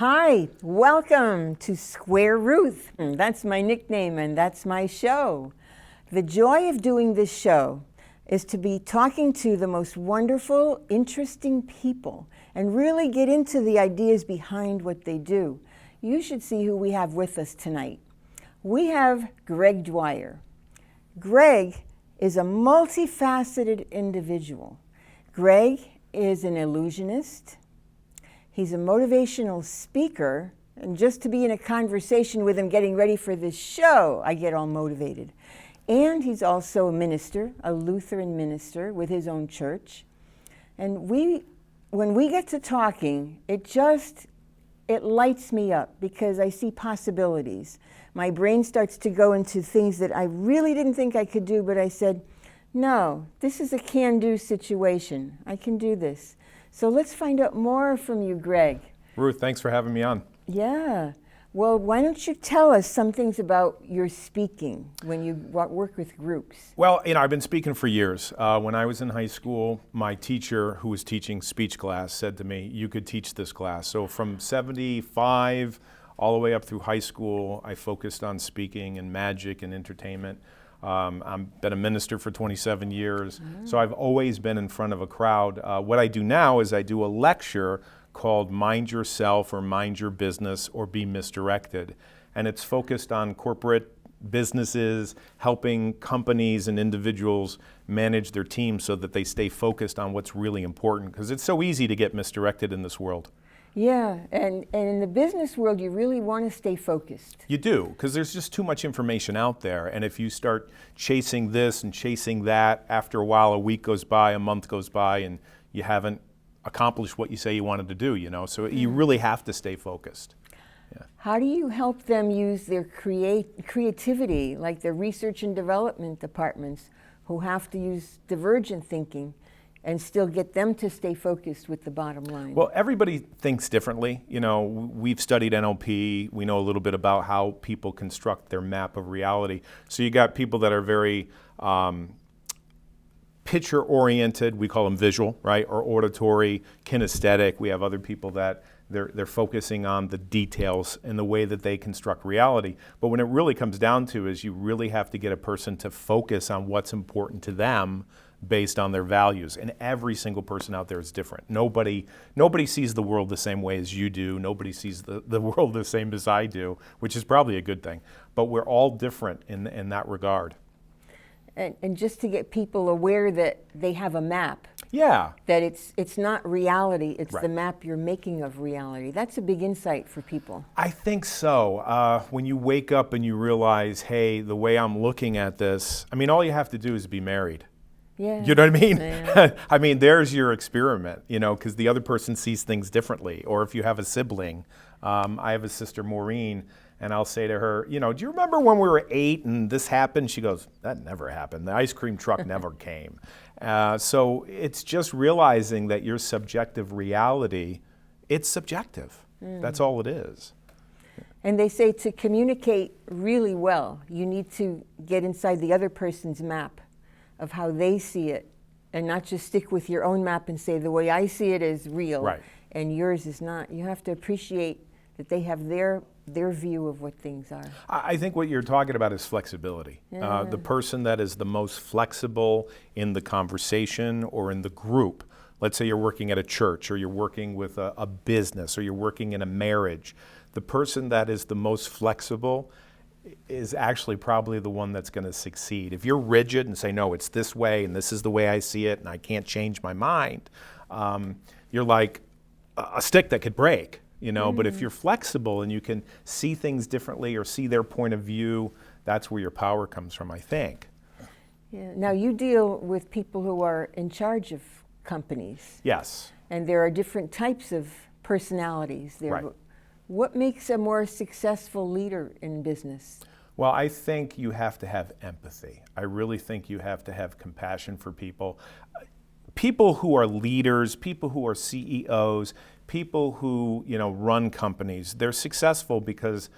Hi, welcome to Square Ruth. That's my nickname and that's my show. The joy of doing this show is to be talking to the most wonderful, interesting people and really get into the ideas behind what they do. You should see who we have with us tonight. We have Greg Dwyer. Greg is a multifaceted individual. Greg is an illusionist. He's a motivational speaker, and just to be in a conversation with him getting ready for this show, I get all motivated. And he's also a minister, a Lutheran minister with his own church. And when we get to talking, it lights me up because I see possibilities. My brain starts to go into things that I really didn't think I could do, but I said, no, this is a can-do situation. I can do this. So let's find out more from you, Greg. Ruth, thanks for having me on. Yeah. Well, why don't you tell us some things about your speaking when you work with groups? Well, I've been speaking for years. When I was in high school, my teacher who was teaching speech class said to me, you could teach this class. So from 75 all the way up through high school, I focused on speaking and magic and entertainment. I've been a minister for 27 years, so I've always been in front of a crowd. What I do now is I do a lecture called Mind Yourself or Mind Your Business or Be Misdirected. And it's focused on corporate businesses, helping companies and individuals manage their teams so that they stay focused on what's really important, because it's so easy to get misdirected in this world. Yeah, and in the business world, you really want to stay focused. You do, because there's just too much information out there. And if you start chasing this and chasing that, after a while, a week goes by, a month goes by, and you haven't accomplished what you say you wanted to do, So you really have to stay focused. Yeah. How do you help them use their creativity, like the research and development departments, who have to use divergent thinking, and still get them to stay focused with the bottom line? Well, everybody thinks differently. We've studied NLP. We know a little bit about how people construct their map of reality. So you got people that are very picture-oriented. We call them visual, right? Or auditory, kinesthetic. We have other people that they're focusing on the details and the way that they construct reality. But when it really comes down to is you really have to get a person to focus on what's important to them based on their values. And every single person out there is different. Nobody sees the world the same way as you do. Nobody sees the world the same as I do, which is probably a good thing. But we're all different in that regard. And just to get people aware that they have a map. Yeah. That it's not reality, it's right. The map you're making of reality. That's a big insight for people. I think so. When you wake up and you realize, hey, the way I'm looking at this, all you have to do is be married. Yeah. You know what I mean? Yeah. There's your experiment, because the other person sees things differently. Or if you have a sibling, I have a sister, Maureen, and I'll say to her, do you remember when we were 8 and this happened? She goes, that never happened. The ice cream truck never came. So it's just realizing that your subjective reality, it's subjective. That's all it is. And they say to communicate really well, you need to get inside the other person's map of how they see it, and not just stick with your own map and say the way I see it is real, right. And yours is not. You have to appreciate that they have their view of what things are. I think what you're talking about is flexibility. Yeah. The person that is the most flexible in the conversation or in the group. Let's say you're working at a church, or you're working with a business, or you're working in a marriage. The person that is the most flexible is actually probably the one that's going to succeed. If you're rigid and say, no, it's this way, and this is the way I see it, and I can't change my mind, you're like a stick that could break, But if you're flexible and you can see things differently or see their point of view, that's where your power comes from, I think. Yeah. Now, you deal with people who are in charge of companies. Yes. And there are different types of personalities there. Right. What makes a more successful leader in business? Well, I think you have to have empathy. I really think you have to have compassion for people. People who are leaders, people who are CEOs, people who, run companies, they're successful because,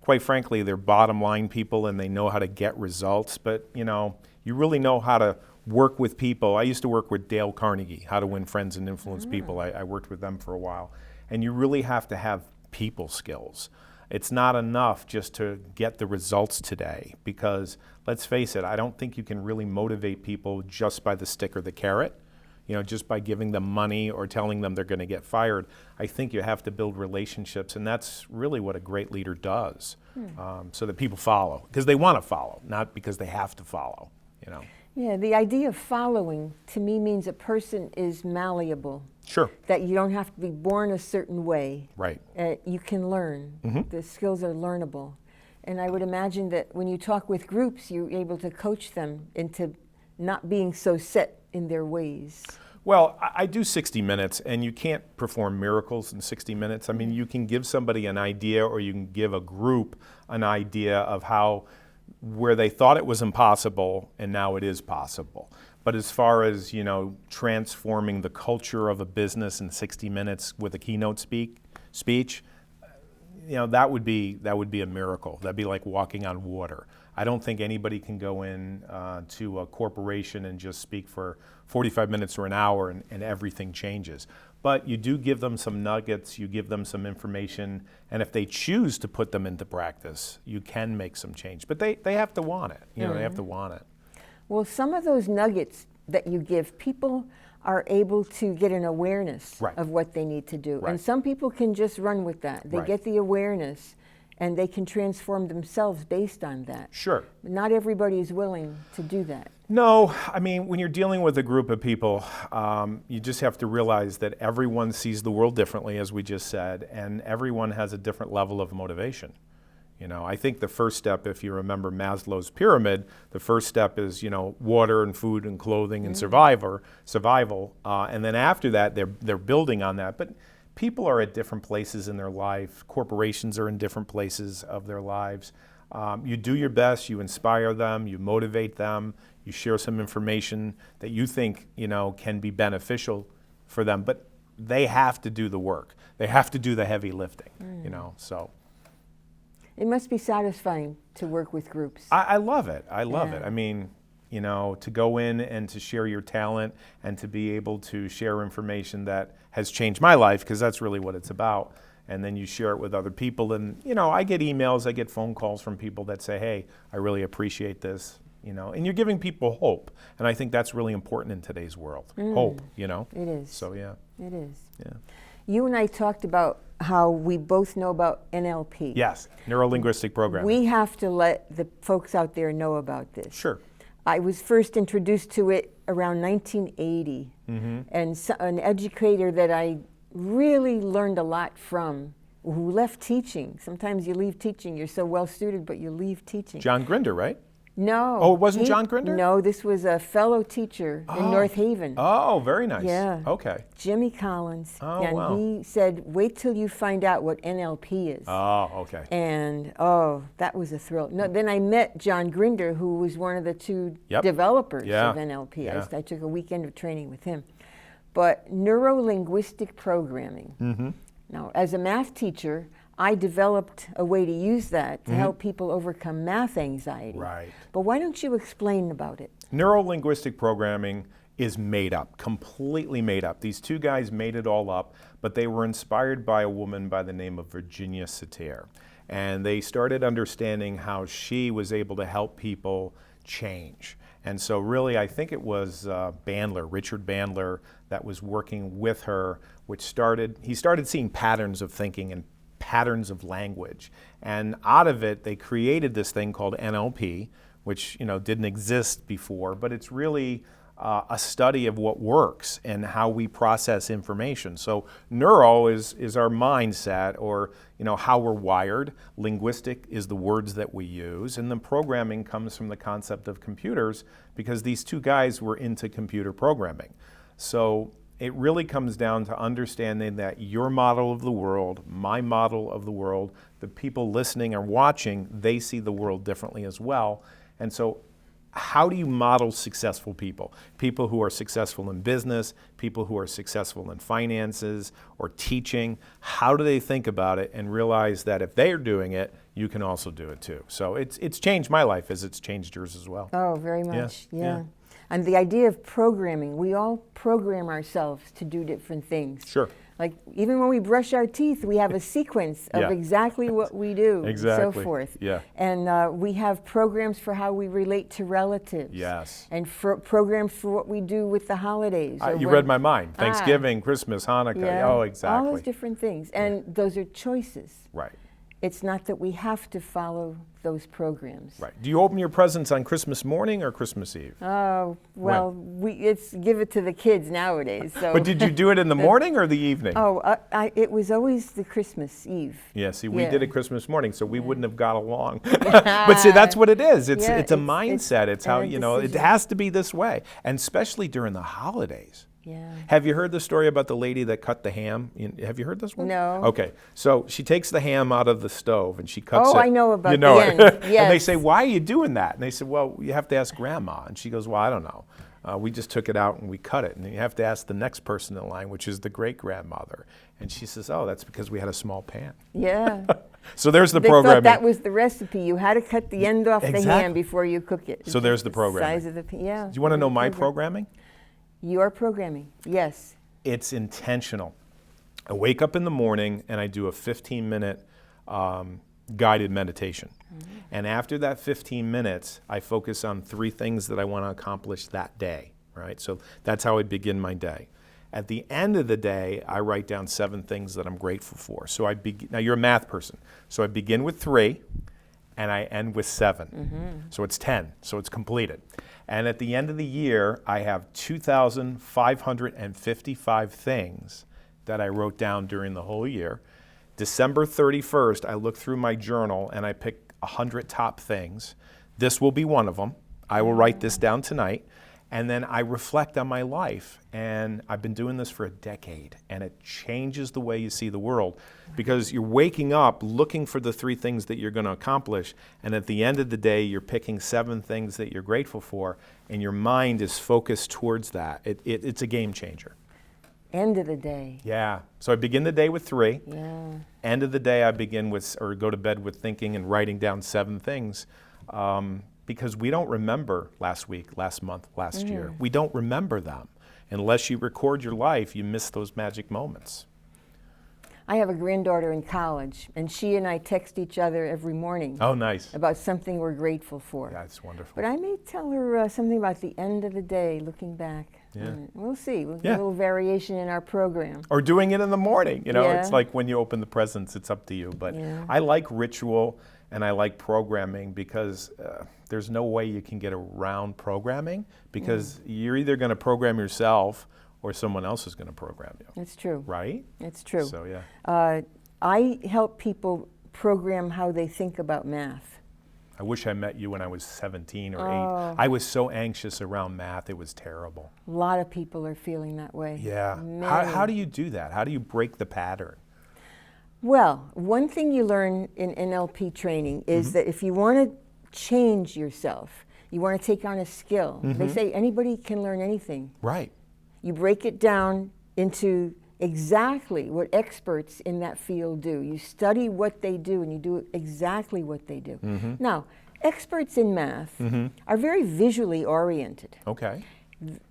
quite frankly, they're bottom line people and they know how to get results. But, you really know how to work with people. I used to work with Dale Carnegie, How to Win Friends and Influence People. I worked with them for a while. And you really have to have people skills. It's not enough just to get the results today, because let's face it, I don't think you can really motivate people just by the stick or the carrot, just by giving them money or telling them they're going to get fired. I think you have to build relationships, and that's really what a great leader does, so that people follow, because they want to follow, not because they have to follow. Yeah, the idea of following to me means a person is malleable. Sure. That you don't have to be born a certain way. Right. You can learn. The skills are learnable. And I would imagine that when you talk with groups, you're able to coach them into not being so set in their ways. Well, I do 60 minutes, and you can't perform miracles in 60 minutes. I mean, you can give somebody an idea, or you can give a group an idea of where they thought it was impossible, and now it is possible. But as far as, transforming the culture of a business in 60 minutes with a keynote speech, that would be a miracle. That'd be like walking on water. I don't think anybody can go in to a corporation and just speak for 45 minutes or an hour and everything changes. But you do give them some nuggets, you give them some information, and if they choose to put them into practice, you can make some change. But they have to want it. They have to want it. Well, some of those nuggets that you give, people are able to get an awareness of what they need to do. Right. And some people can just run with that. They get the awareness, and they can transform themselves based on that. Sure. Not everybody is willing to do that. No, I mean, when you're dealing with a group of people, you just have to realize that everyone sees the world differently, as we just said, and everyone has a different level of motivation. I think the first step, if you remember Maslow's pyramid, the first step is, water and food and clothing and survival, and then after that, they're building on that. But people are at different places in their life. Corporations are in different places of their lives. You do your best, you inspire them, you motivate them, you share some information that you think, can be beneficial for them, but they have to do the work. They have to do the heavy lifting, so. It must be satisfying to work with groups. I love it. I love it. I mean, to go in and to share your talent and to be able to share information that has changed my life, because that's really what it's about. And then you share it with other people. And, I get emails, I get phone calls from people that say, hey, I really appreciate this, and you're giving people hope. And I think that's really important in today's world. Hope, It is. So, yeah. It is. Yeah. You and I talked about how we both know about NLP. Yes, neuro-linguistic programming. We have to let the folks out there know about this. Sure. I was first introduced to it around 1980, and an educator that I really learned a lot from, who left teaching. Sometimes you leave teaching, you're so well suited, but you leave teaching. John Grinder, right? No. Oh, it wasn't John Grinder? No, this was a fellow teacher in North Haven. Oh, very nice. Yeah. Okay. Jimmy Collins. Oh, and wow. he said, wait till you find out what NLP is. Oh, okay. And, that was a thrill. No, then I met John Grinder, who was one of the two developers of NLP. Yeah. I took a weekend of training with him. But neuro-linguistic programming. Now, as a math teacher, I developed a way to use that to help people overcome math anxiety. Right. But why don't you explain about it? Neuro-linguistic programming is made up, completely made up. These two guys made it all up, but they were inspired by a woman by the name of Virginia Satir. And they started understanding how she was able to help people change. And so really, I think it was Richard Bandler, that was working with her, he started seeing patterns of thinking and patterns of language. And out of it, they created this thing called NLP, which didn't exist before, but it's really a study of what works and how we process information. So neuro is our mindset, or how we're wired. Linguistic is the words that we use, and then programming comes from the concept of computers, because these two guys were into computer programming. So it really comes down to understanding that your model of the world, my model of the world, the people listening or watching, they see the world differently as well. And so how do you model successful people? People who are successful in business, people who are successful in finances or teaching. How do they think about it and realize that if they are doing it, you can also do it too? So it's changed my life as it's changed yours as well. Oh, very much. Yeah. And the idea of programming, we all program ourselves to do different things. Sure. Like even when we brush our teeth, we have a sequence of Yeah. exactly what we do, Exactly. and so forth. Yeah. And we have programs for how we relate to relatives. Yes. And programs for what we do with the holidays. or You when- read my mind. Thanksgiving, Christmas, Hanukkah. Yeah, Oh, exactly. all those different things. And those are choices. Right. It's not that we have to follow those programs. Right. Do you open your presents on Christmas morning or Christmas Eve? Oh, well, it's give it to the kids nowadays. So. But did you do it in the morning or the evening? Oh, it was always the Christmas Eve. Yeah, see, we Yeah. did it Christmas morning, so we wouldn't have got along. But see, that's what it is. It's Yeah, a mindset. It's how, a you know, it decision. has to be this way. And especially during the holidays. Yeah. Have you heard the story about the lady that cut the ham? Have you heard this one? No. Okay, so she takes the ham out of the stove and she cuts it. Oh, I know about you know the it. end. And they Yes. say, why are you doing that? And they said, well, you have to ask Grandma. And she goes, well, I don't know. We just took it out and we cut it. And then you have to ask the next person in line, which is the great-grandmother. And she says, oh, that's because we had a small pan. Yeah. So there's the They programming. thought that was the recipe. You had to cut the end off the Exactly. ham before you cook it. So there's the Size programming. of the yeah. Do you want to know my program. programming? Your programming, yes. It's intentional. I wake up in the morning and I do a 15-minute guided meditation. Mm-hmm. And after that 15 minutes, I focus on 3 things that I want to accomplish that day, right? So that's how I begin my day. At the end of the day, I write down 7 things that I'm grateful for. So now you're a math person. So I begin with 3 and I end with 7. Mm-hmm. So it's 10. So it's completed. And at the end of the year, I have 2,555 things that I wrote down during the whole year. December 31st, I look through my journal and I pick 100 top things. This will be one of them. I will write this down tonight. And then I reflect on my life. And I've been doing this for a decade. And it changes the way you see the world. Because you're waking up looking for the 3 things that you're going to accomplish. And at the end of the day, you're picking 7 things that you're grateful for. And your mind is focused towards that. It's a game changer. End of the day. Yeah. So I begin the day with 3. Yeah. End of the day, I begin with, or go to bed with thinking and writing down 7 things. Because we don't remember last week, last month, last year. We don't remember them. Unless you record your life, you miss those magic moments. I have a granddaughter in college, and she and I text each other every morning. Oh, nice. About something we're grateful for. That's wonderful. But I may tell her something about the end of the day, looking back. Yeah. We'll see. We'll Yeah. get a little variation in our program. Or doing it in the morning. You know, Yeah. it's like when you open the presents, it's up to you. But Yeah. I like ritual and I like programming because there's no way you can get around programming because you're either going to program yourself or someone else is going to program you. It's true. Right? It's true. So, yeah. I help people program how they think about math. I wish I met you when I was 17 or 8. Oh. I was so anxious around math, it was terrible. A lot of people are feeling that way. Yeah. Many. How do you do that? How do you break the pattern? Well, one thing you learn in NLP training is that if you want to change yourself, you want to take on a skill. They say anybody can learn anything. Right. You break it down into exactly what experts in that field do. You study what they do and you do exactly what they do. Now, experts in math are very visually oriented. Okay.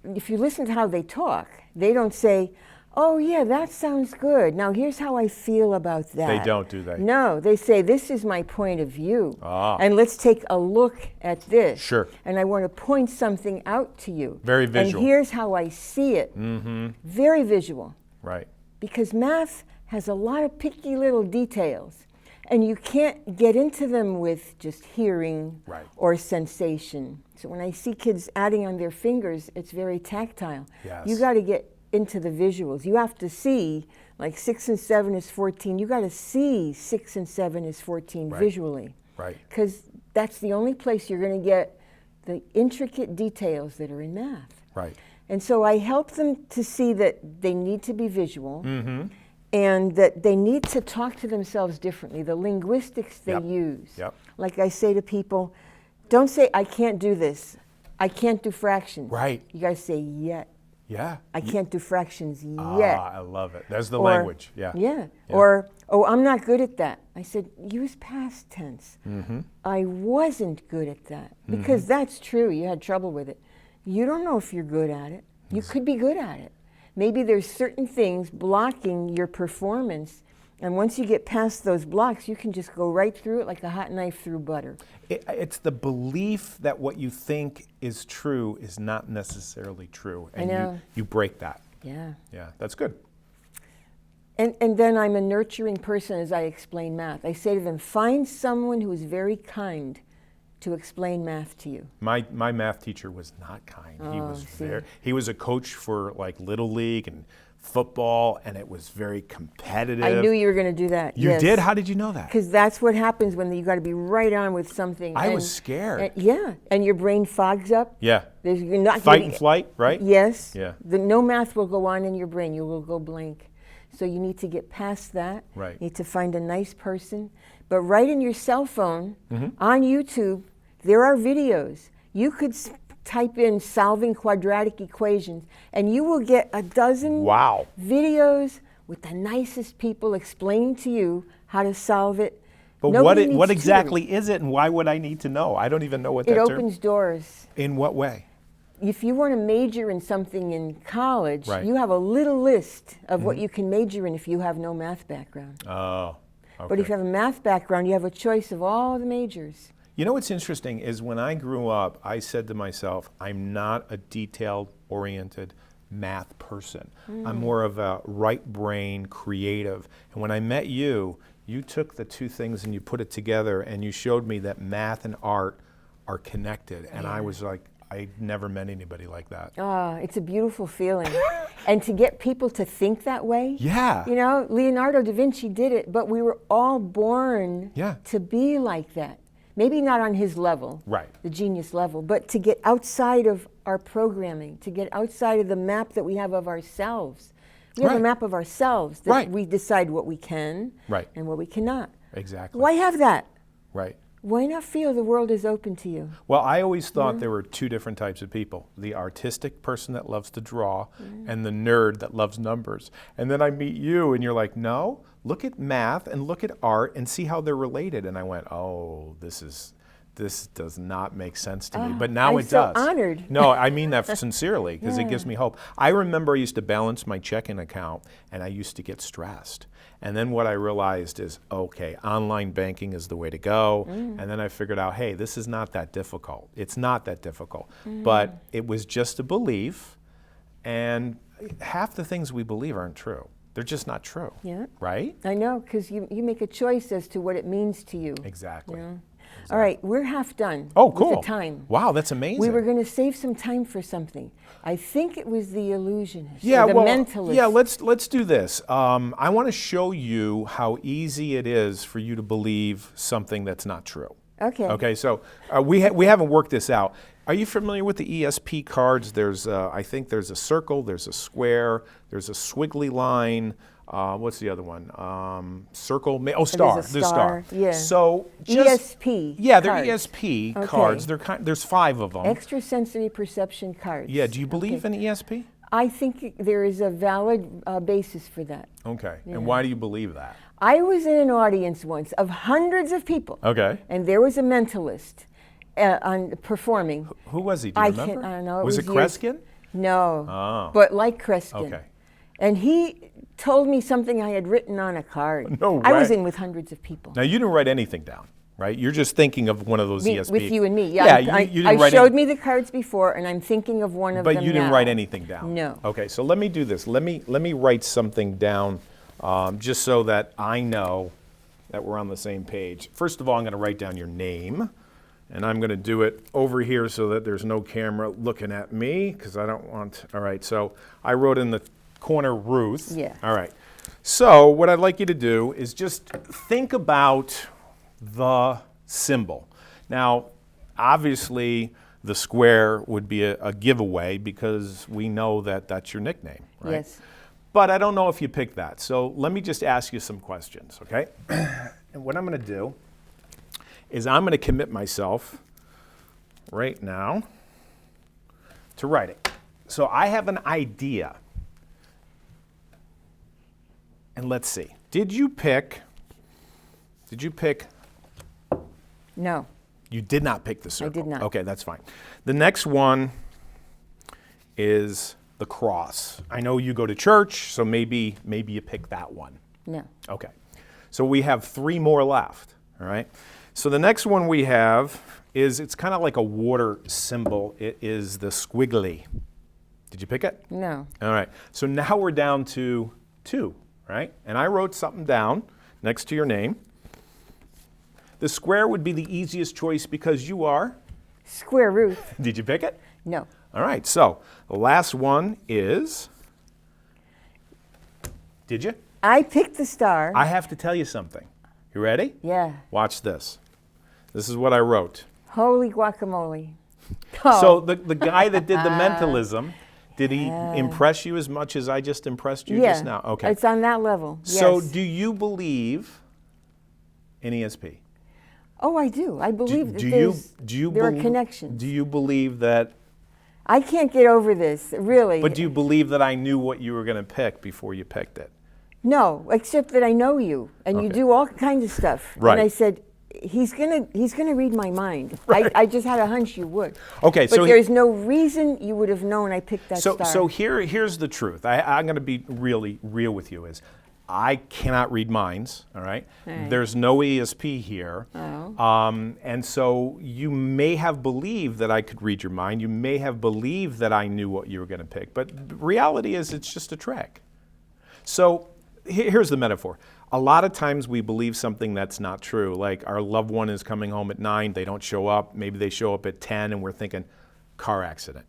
If you listen to how they talk, they don't say, oh yeah, that sounds good. Now here's how I feel about that. They don't, do they? No, they say, this is my point of view. Ah. And let's take a look at this. Sure. And I want to point something out to you. Very visual. And here's how I see it. Very visual. Right. Because math has a lot of picky little details. And you can't get into them with just hearing Right. or sensation. So when I see kids adding on their fingers, it's very tactile. Yes. You got to get into the visuals. You have to see, like 6 and 7 is 14. You got to see 6 and 7 is 14 Right. visually. Right. Because that's the only place you're going to get the intricate details that are in math. Right. And so I help them to see that they need to be visual and that they need to talk to themselves differently, the linguistics they Yep. use. Yep. Like I say to people, don't say, I can't do this. I can't do fractions. Right. You got to say, yet. Yeah. I can't do fractions yet. Ah, I love it. There's the Or- language. Yeah. Yeah. Or, oh, I'm not good at that. I said, use past tense. I wasn't good at that. Because that's true. You had trouble with it. You don't know if you're good at it. You could be good at it. maybe there's certain things blocking your performance. And once you get past those blocks, you can just go right through it like a hot knife through butter. It's the belief that what you think is true is not necessarily true. And I know. you break that. Yeah. Yeah, that's good. And then I'm a nurturing person as I explain math. I say to them, find someone who is very kind to explain math to you. My math teacher was not kind. He was a coach for like Little League and football, and it was very competitive. I knew you were going to do that. You yes. did? How did you know that? Because that's what happens when you got to be right on with something. I was scared. Yeah, and your brain fogs up. Yeah. You're not Fight and flight, right? Yes. Yeah. No math will go on in your brain. You will go blank. So you need to get past that. Right. You need to find a nice person. But right in your cell phone, Mm-hmm. on YouTube, there are videos. You could type in solving quadratic equations, and you will get a dozen Wow. videos with the nicest people explaining to you how to solve it. But what exactly is it, and why would I need to know? I don't even know what that term. It opens doors. In what way? If you want to major in something in college, Right. you have a little list of what you can major in if you have no math background. Oh, okay. But if you have a math background, you have a choice of all the majors. You know what's interesting is when I grew up, I said to myself, I'm not a detail-oriented math person. I'm more of a right brain creative. And when I met you, you took the two things and you put it together and you showed me that math and art are connected. And I was like, I never met anybody like that. It's a beautiful feeling. And to get people to think that way. Yeah. You know, Leonardo da Vinci did it, but we were all born to be like that. Maybe not on his level, Right. the genius level, but to get outside of our programming, to get outside of the map that we have of ourselves. We have a map of ourselves that we decide what we can and what we cannot. Exactly. Why have that? Right. Why not feel the world is open to you? Well, I always thought there were two different types of people. The artistic person that loves to draw and the nerd that loves numbers. And then I meet you and you're like, no, look at math and look at art and see how they're related. And I went, oh, this does not make sense to me. But now it does. I'm so honored. No, I mean that sincerely because it gives me hope. I remember I used to balance my checking account and I used to get stressed. And then what I realized is, okay, online banking is the way to go. And then I figured out, hey, this is not that difficult. It's not that difficult. But it was just a belief. And half the things we believe aren't true. They're just not true. Yeah. Right? I know, because you make a choice as to what it means to you. Exactly. You know? All right, we're half done. Oh, cool. With the time. Wow, that's amazing. We were going to save some time for something. I think it was the illusionist, Yeah, or the mentalist. Yeah, let's do this. I want to show you how easy it is for you to believe something that's not true. Okay. Okay, so we haven't worked this out. Are you familiar with the ESP cards? I think there's a circle, there's a square, there's a squiggly line. What's the other one? Circle. Star. There's a There's star. Yeah. So ESP. Yeah, they're cards. ESP cards. There's 5 of them. Extrasensory perception cards. Yeah. Do you believe in ESP? I think there is a valid basis for that. Okay. And why do you believe that? I was in an audience once of hundreds of people. Okay. And there was a mentalist on performing. Who was he? Do you remember? I don't know. Was it Kreskin? No. Oh. But like Kreskin. Okay. And he told me something I had written on a card. No way. I was in with hundreds of people. Now, you didn't write anything down, right? You're just thinking of one of those ESP. With you and me. Yeah, Yeah, you didn't I write showed me the cards before, and I'm thinking of one of them But you didn't now. write anything down. No. Okay, so let me do this. Let me write something down just so that I know that we're on the same page. First of all, I'm going to write down your name. And I'm going to do it over here so that there's no camera looking at me because I don't want. All right, so I wrote in the corner Ruth. Yeah. All right. So what I'd like you to do is just think about the symbol. Now, obviously, the square would be a giveaway because we know that that's your nickname, right? Yes. But I don't know if you picked that. So let me just ask you some questions, okay? And what I'm going to do is I'm going to commit myself right now to writing. So I have an idea. And let's see. Did you pick? No. You did not pick the circle. I did not. Okay, that's fine. The next one is the cross. I know you go to church, so maybe you pick that one. No. Okay. So we have 3 more left, all right? So the next one we have is, it's kind of like a water symbol. It is the squiggly. Did you pick it? No. All right. So now we're down to 2, right? And I wrote something down next to your name. The square would be the easiest choice because you are? Square Ruth. Did you pick it? No. All right. So the last one is, did you? I picked the star. I have to tell you something. You ready? Yeah. Watch this. This is what I wrote. Holy guacamole. Oh. So the guy that did the mentalism, did he impress you as much as I just impressed you just now? Okay. It's on that level. So Yes. do you believe in ESP? Oh, I do. I believe that there are connections. Do you believe that? I can't get over this, really. But do you believe that I knew what you were going to pick before you picked it? No, except that I know you, and you Okay. do all kinds of stuff. Right. And I said, he's gonna read my mind. Right. I just had a hunch you would. Okay, but so there's no reason you would have known I picked that star. So here's the truth. I'm going to be really real with you. Is I cannot read minds. All right. Right. There's no ESP here. Oh. And so you may have believed that I could read your mind. You may have believed that I knew what you were going to pick. But the reality is, it's just a trick. So here's the metaphor. A lot of times we believe something that's not true. Like our loved one is coming home at 9, they don't show up. Maybe they show up at 10, and we're thinking, car accident,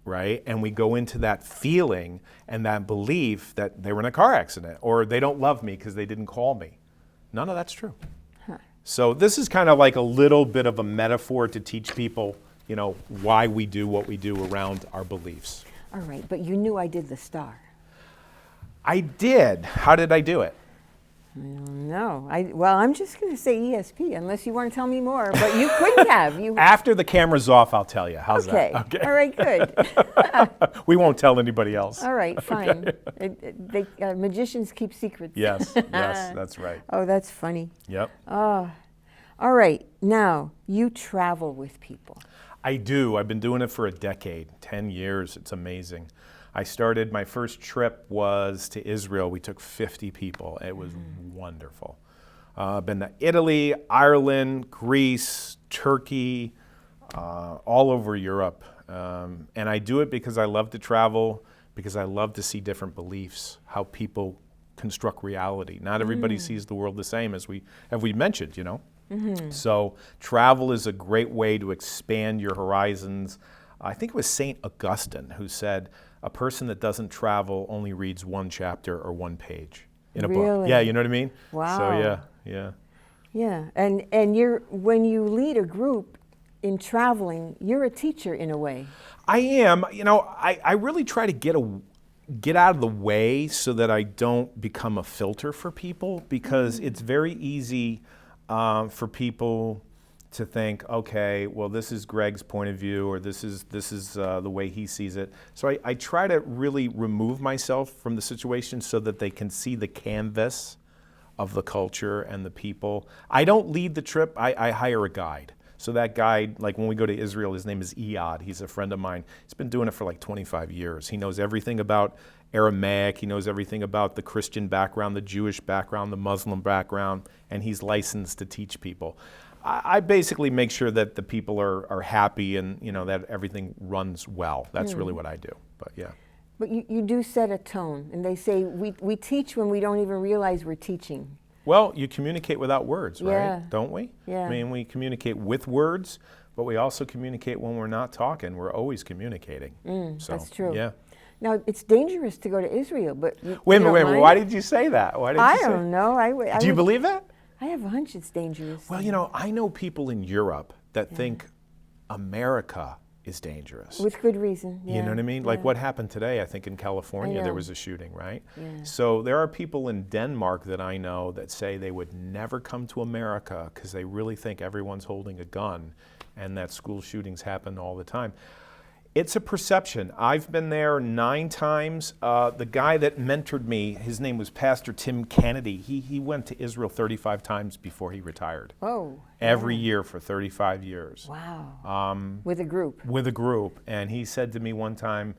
right? And we go into that feeling and that belief that they were in a car accident, or they don't love me because they didn't call me. None of that's true. Huh. So this is kind of like a little bit of a metaphor to teach people, why we do what we do around our beliefs. All right, but you knew I did the star. I did. How did I do it? I don't know. Well, I'm just going to say ESP, unless you want to tell me more. But you couldn't have. After the camera's off, I'll tell you. How's that? Okay. All right, good. We won't tell anybody else. All right, fine. Magicians keep secrets. Yes, that's right. Oh, that's funny. Yep. All right, now you travel with people. I do. I've been doing it for a decade, 10 years. It's amazing. My first trip was to Israel. We took 50 people. It was wonderful. I've been to Italy, Ireland, Greece, Turkey, all over Europe. And I do it because I love to travel, because I love to see different beliefs, how people construct reality. Not everybody sees the world the same, as we mentioned, So travel is a great way to expand your horizons. I think it was St. Augustine who said, a person that doesn't travel only reads one chapter or one page in a book. Yeah, you know what I mean? Wow. So yeah. Yeah, and when you lead a group in traveling, you're a teacher in a way. I am. I really try to get out of the way so that I don't become a filter for people, because it's very easy for people to think, okay, well, this is Greg's point of view, or this is the way he sees it. So I try to really remove myself from the situation so that they can see the canvas of the culture and the people. I don't lead the trip. I hire a guide. So that guide, like when we go to Israel, his name is Iyad. He's a friend of mine. He's been doing it for like 25 years. He knows everything about Aramaic. He knows everything about the Christian background, the Jewish background, the Muslim background, and he's licensed to teach people. I basically make sure that the people are happy and that everything runs well. That's really what I do. But yeah. But you do set a tone, and they say we teach when we don't even realize we're teaching. Well, you communicate without words, right? Yeah. Don't we? Yeah. I mean, we communicate with words, but we also communicate when we're not talking. We're always communicating. So, That's true. Yeah. Now, it's dangerous to go to Israel, but Wait a minute. Why did you say that? I don't know. Do you believe that? I have a hunch it's dangerous. Well, I know people in Europe that think America is dangerous. With good reason. Yeah. You know what I mean? Like what happened today, I think in California there was a shooting, right? Yeah. So there are people in Denmark that I know that say they would never come to America because they really think everyone's holding a gun and that school shootings happen all the time. It's a perception. I've been there 9 times. The guy that mentored me, his name was Pastor Tim Kennedy. He went to Israel 35 times before he retired. Oh. Every year for 35 years. Wow. With a group. With a group. And he said to me one time,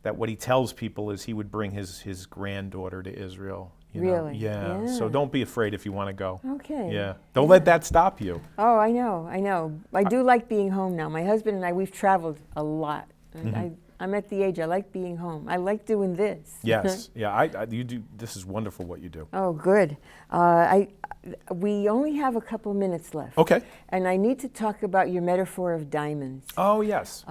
that what he tells people is he would bring his granddaughter to Israel. You know? Really? Yeah. Yeah. So don't be afraid if you want to go. Okay. Yeah. Don't let that stop you. Oh, I know. I do like being home now. My husband and I, we've traveled a lot. And I'm at the age I like being home. I like doing this. Yes. Yeah. You do. This is wonderful what you do. Oh, good. We only have a couple minutes left. Okay. And I need to talk about your metaphor of diamonds Oh, yes.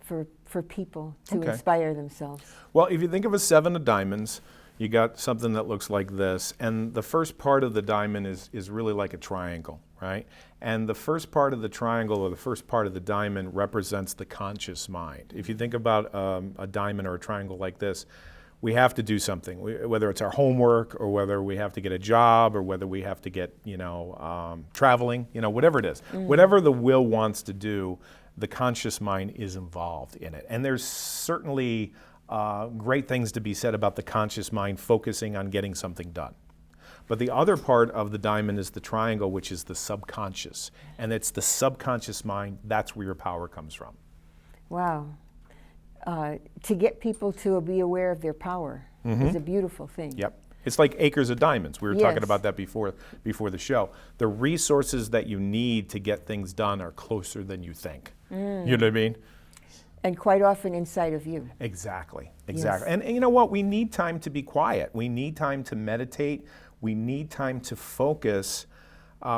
for people to Okay. inspire themselves. Well, if you think of a 7 of diamonds, you got something that looks like this, and the first part of the diamond is really like a triangle, right? And the first part of the triangle or the first part of the diamond represents the conscious mind. If you think about a diamond or a triangle like this, we have to do something, whether it's our homework or whether we have to get a job or whether we have to get, traveling, whatever it is. Whatever the will wants to do, the conscious mind is involved in it. And there's certainly great things to be said about the conscious mind focusing on getting something done. But the other part of the diamond is the triangle, which is the subconscious. And it's the subconscious mind, that's where your power comes from. Wow. To get people to be aware of their power is a beautiful thing. Yep. It's like acres of diamonds. We were Yes. talking about that before the show. The resources that you need to get things done are closer than you think. You know what I mean? And quite often inside of you. Exactly. Yes. And you know what? We need time to be quiet. We need time to meditate. We need time to focus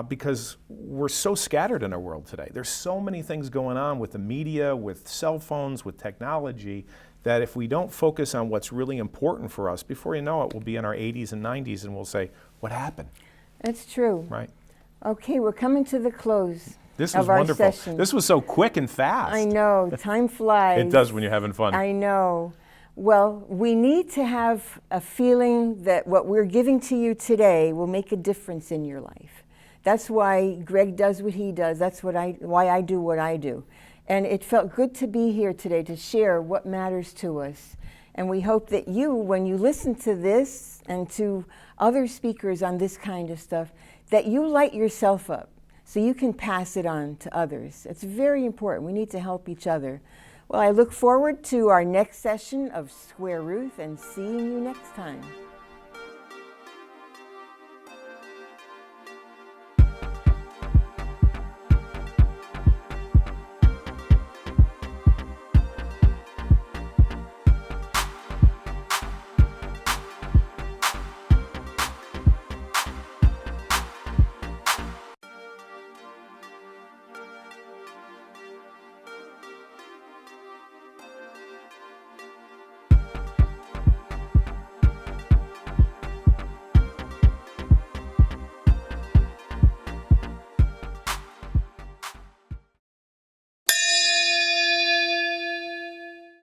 because we're so scattered in our world today. There's so many things going on with the media, with cell phones, with technology, that if we don't focus on what's really important for us, before you know it, we'll be in our 80s and 90s and we'll say, what happened? That's true. Right? Okay, we're coming to the close This was of our wonderful. session. This was so quick and fast. I know, time flies. It does when you're having fun. I know. Well, we need to have a feeling that what we're giving to you today will make a difference in your life. That's why Greg does what he does. That's why I do what I do. And it felt good to be here today to share what matters to us. And we hope that you, when you listen to this and to other speakers on this kind of stuff, that you light yourself up so you can pass it on to others. It's very important. We need to help each other. Well, I look forward to our next session of Square Ruth and seeing you next time.